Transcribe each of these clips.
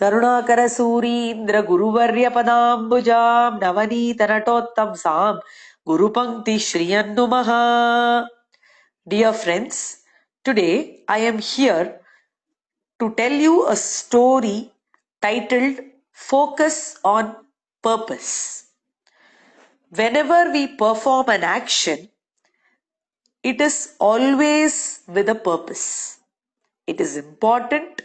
Karunakar सूरीन्द्र गुरुवर्य पदाम्बुजां Navneet नटोत्तंसां गुरुपंक्ति श्रियन्नुमः. Dear friends, today I am here to tell you a story titled Focus on Purpose. Whenever we perform an action, it is always with a purpose. It is important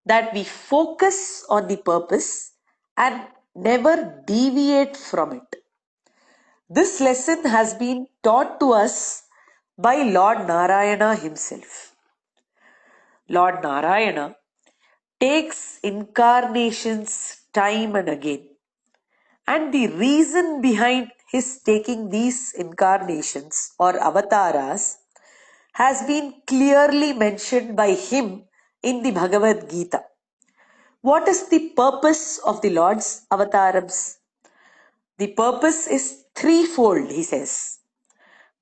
that we focus on the purpose and never deviate from it. This lesson has been taught to us by Lord Narayana himself. Lord Narayana takes incarnations time and again, and the reason behind his taking these incarnations or avatars has been clearly mentioned by him in the Bhagavad Gita. What is the purpose of the Lord's avatarams? The purpose is threefold, he says.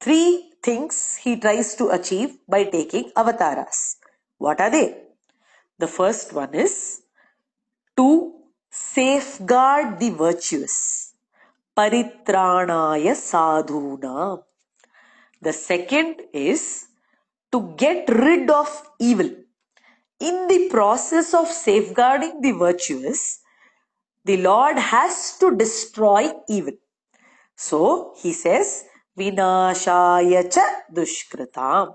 Three things he tries to achieve by taking avatars. What are they? The first one is to safeguard the virtuous. Paritranaya sadhuna. The second is to get rid of evil. In the process of safeguarding the virtuous, the Lord has to destroy evil. So he says, Vinashaya cha dushkritam.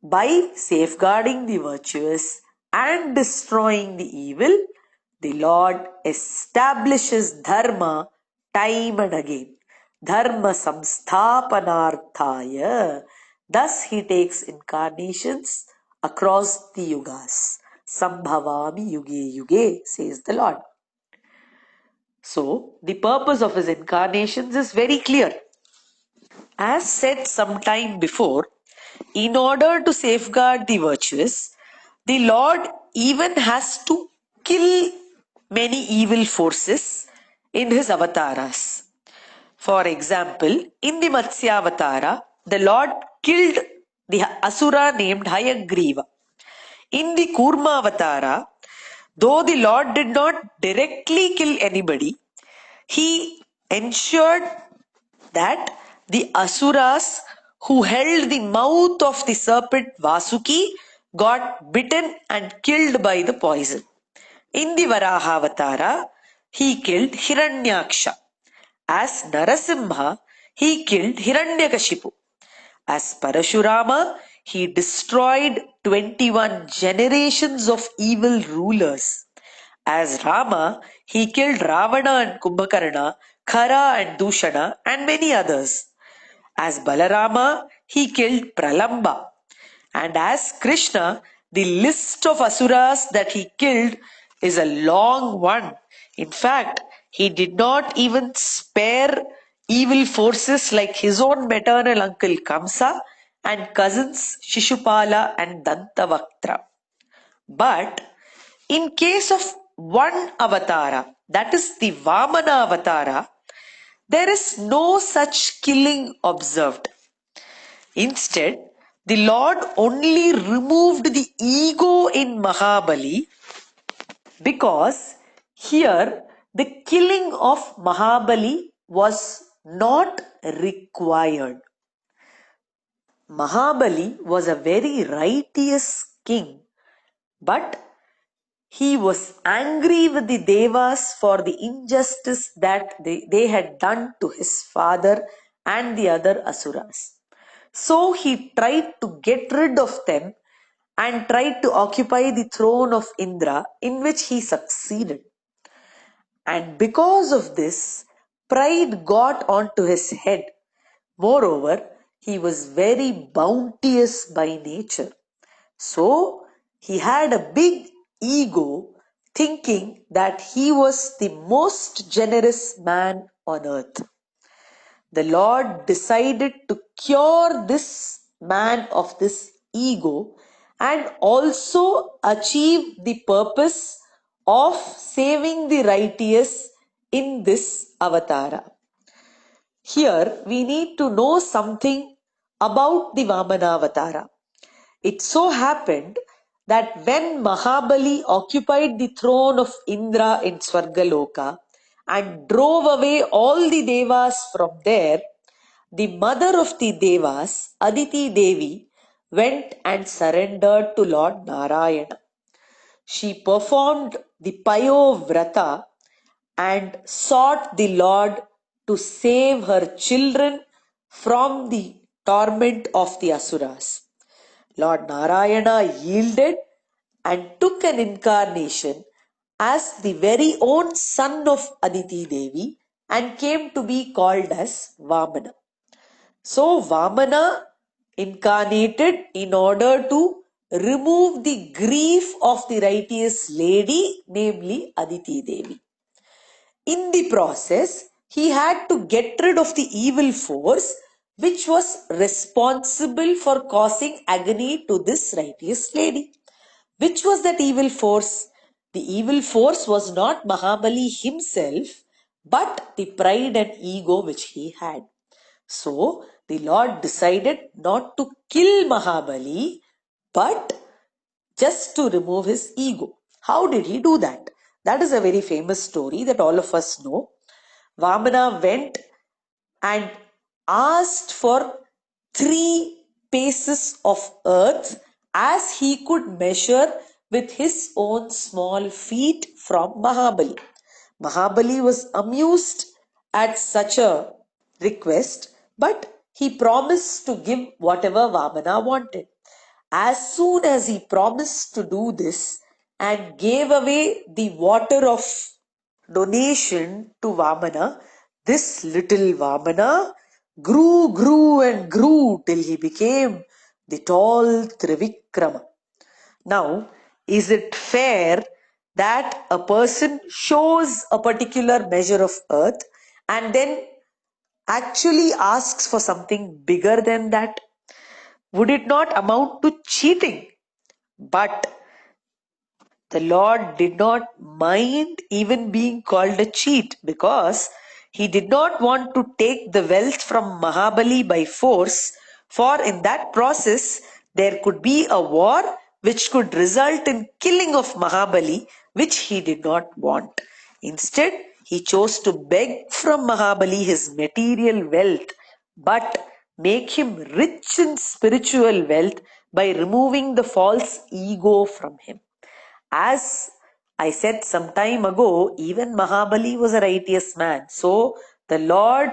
By safeguarding the virtuous and destroying the evil, the Lord establishes dharma time and again. Dharma samsthapanarthaya. Thus he takes incarnations across the yugas. Sambhavami yuge yuge, says the Lord. So, the purpose of his incarnations is very clear. As said some time before, in order to safeguard the virtuous, the Lord even has to kill many evil forces in his avatars. For example, in the Matsya Avatara, the Lord killed the Asura named Hayagriva. In the Kurma Avatara, though the Lord did not directly kill anybody, he ensured that the Asuras who held the mouth of the serpent Vasuki got bitten and killed by the poison. In the Varaha Avatara, he killed Hiranyaksha. As Narasimha, he killed Hiranyakashipu. As Parashurama, he destroyed 21 generations of evil rulers. As Rama, he killed Ravana and Kumbhakarna, Khara and Dushana, and many others. As Balarama, he killed Pralamba. And as Krishna, the list of asuras that he killed is a long one. In fact, he did not even spare evil forces like his own maternal uncle Kamsa and cousins Shishupala and Dantavaktra. But in case of one avatara, that is the Vamana avatara, there is no such killing observed. Instead, the Lord only removed the ego in Mahabali because here the killing of Mahabali was not required. Mahabali was a very righteous king, but he was angry with the Devas for the injustice that they had done to his father and the other Asuras. So he tried to get rid of them and tried to occupy the throne of Indra, in which he succeeded. And because of this, pride got onto his head. Moreover, he was very bounteous by nature. So he had a big ego, thinking that he was the most generous man on earth. The Lord decided to cure this man of this ego and also achieve the purpose of saving the righteous in this avatara. Here we need to know something about the Vamana avatara. It so happened that when Mahabali occupied the throne of Indra in Swargaloka and drove away all the Devas from there, the mother of the Devas, Aditi Devi, went and surrendered to Lord Narayana. She performed the Payo Vrata and sought the Lord to save her children from the torment of the Asuras. Lord Narayana yielded and took an incarnation as the very own son of Aditi Devi and came to be called as Vamana. So Vamana incarnated in order to remove the grief of the righteous lady, namely Aditi Devi. In the process, he had to get rid of the evil force which was responsible for causing agony to this righteous lady. Which was that evil force? The evil force was not Mahabali himself, but the pride and ego which he had. So the Lord decided not to kill Mahabali, but just to remove his ego. How did he do that? That is a very famous story that all of us know. Vamana went and asked for 3 paces of earth as he could measure with his own small feet from Mahabali. Mahabali was amused at such a request, but he promised to give whatever Vamana wanted. As soon as he promised to do this and gave away the water of donation to Vamana, this little Vamana grew and grew till he became the tall Trivikrama. Now, is it fair that a person shows a particular measure of earth and then actually asks for something bigger than that? Would it not amount to cheating? But the Lord did not mind even being called a cheat because he did not want to take the wealth from Mahabali by force, for in that process there could be a war which could result in killing of Mahabali, which he did not want. Instead, he chose to beg from Mahabali his material wealth, but make him rich in spiritual wealth by removing the false ego from him. As I said some time ago, even Mahabali was a righteous man. So the Lord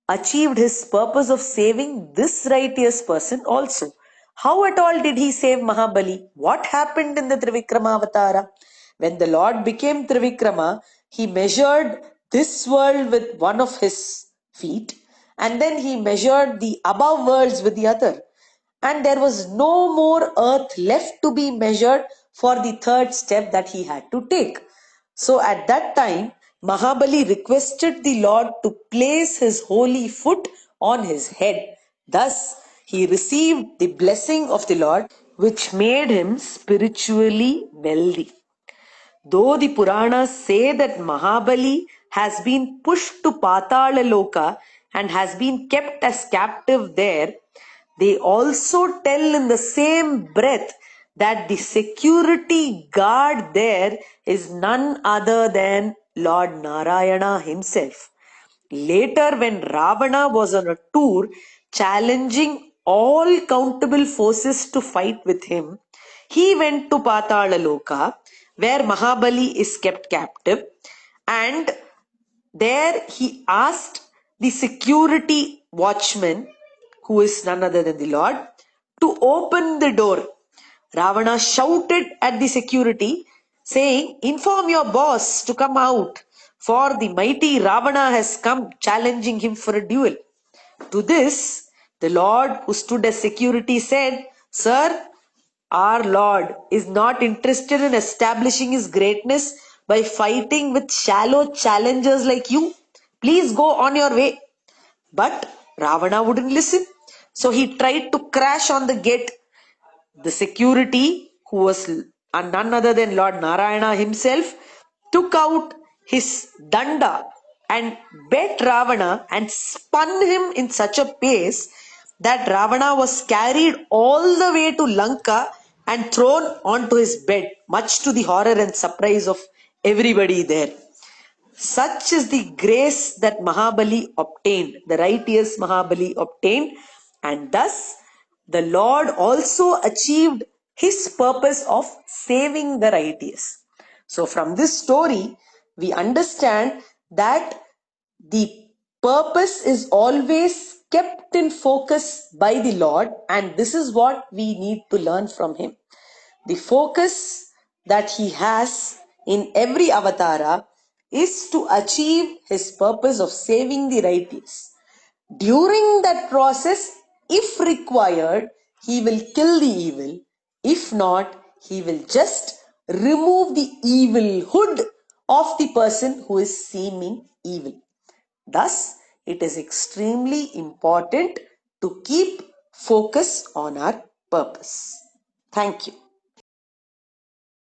achieved his purpose of saving this righteous person also. How at all did he save Mahabali? What happened in the Trivikrama Avatara? When the Lord became Trivikrama, he measured this world with one of his feet and then he measured the above worlds with the other. And there was no more earth left to be measured for the third step that he had to take. So at that time, Mahabali requested the Lord to place his holy foot on his head. Thus, he received the blessing of the Lord, which made him spiritually wealthy. Though the Puranas say that Mahabali has been pushed to Patala Loka and has been kept as captive there, they also tell in the same breath that the security guard there is none other than Lord Narayana himself. Later, when Ravana was on a tour challenging all countable forces to fight with him, he went to Patala Loka, where Mahabali is kept captive, and there he asked the security watchman, who is none other than the Lord, to open the door. Ravana shouted at the security, saying, "Inform your boss to come out, for the mighty Ravana has come challenging him for a duel." To this, the Lord, who stood as security, said, "Sir, our Lord is not interested in establishing his greatness by fighting with shallow challengers like you. Please go on your way." But Ravana wouldn't listen. So he tried to crash on the gate. The security, who was none other than Lord Narayana himself, took out his danda and bet Ravana and spun him in such a pace that Ravana was carried all the way to Lanka and thrown onto his bed, much to the horror and surprise of everybody there. Such is the grace that Mahabali obtained, the righteous Mahabali obtained, and thus the Lord also achieved his purpose of saving the righteous. So, from this story, we understand that the purpose is always kept in focus by the Lord, and this is what we need to learn from him. The focus that he has in every avatara is to achieve his purpose of saving the righteous. During that process, if required, he will kill the evil. If not, he will just remove the evilhood of the person who is seeming evil. Thus, it is extremely important to keep focus on our purpose. Thank you.